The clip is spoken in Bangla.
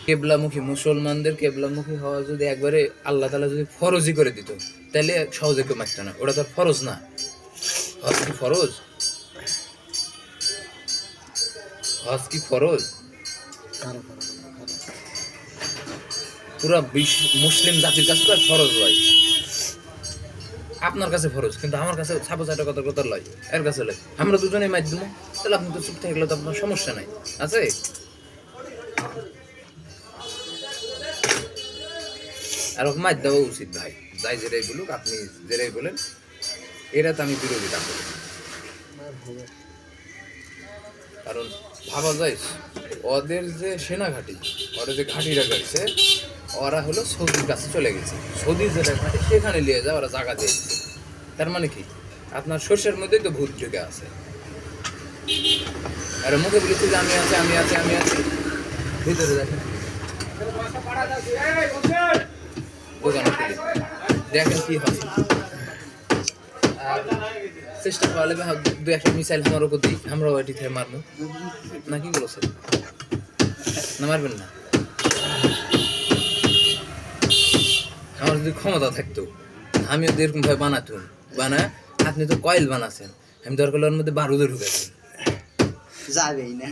কেবলামুখী মুসলমানদের কেবলামুখী হওয়া যদি একবারে আল্লাহ তাআলা যদি ফরজই করে দিত তাহলে সহজে কেউ মারত না। ওটা তো ফরজ না। হজ কি ফরজ? হজ কি ফরজ? পুরা মুসলিম জাতির কাছে তো ফরজ হয়। আপনার কাছে ফরজ, কিন্তু আমার কাছে সাপোজ একটা কথা কথা লয়, এর কাছে লয়, আমরা দুজনেই মাধ্যম, তাহলে আপনি তো চুপ থাকলে তো আপনার সমস্যা নাই আছে। আর ওকে মার দেওয়া উচিত ভাই, যাই যেটাই বলুক, আপনি যেটাই বলেন এটা তো আমি বিরোধিতা করি। কারণ ভাবা যায় ওদের যে সেনা ঘাঁটি, ওরা যে ঘাঁটিটা গাড়িছে, ওরা হলো সৌদির কাছে চলে গেছে, সৌদির যেটা ঘাঁটি সেখানে নিয়ে যায়, ওরা জায়গা দিয়ে দিচ্ছে। তার মানে কি আপনার শস্যের মধ্যেই তো ভূত ঢুকে আছে। আর মুখে বলেছে যে আমি আছি আমি আছি আমি আছি, ভিতরে দেখেন দোকানে খুলে দেখেন কি হয়। আর চেষ্টা করলে দু একটা মিসাইল আমার উপর দিই, আমরাও এটি থেকে মারবো না। কি বলছেন না মারবেন না? আমার যদি ক্ষমতা থাকতো আমিও তো এরকম ভাবে বানাতুম, বানা আপনি তো কয়েল বানাচ্ছেন, আমি দরকার ওর মধ্যে বারুদও ঢুকেছি যাবেই না।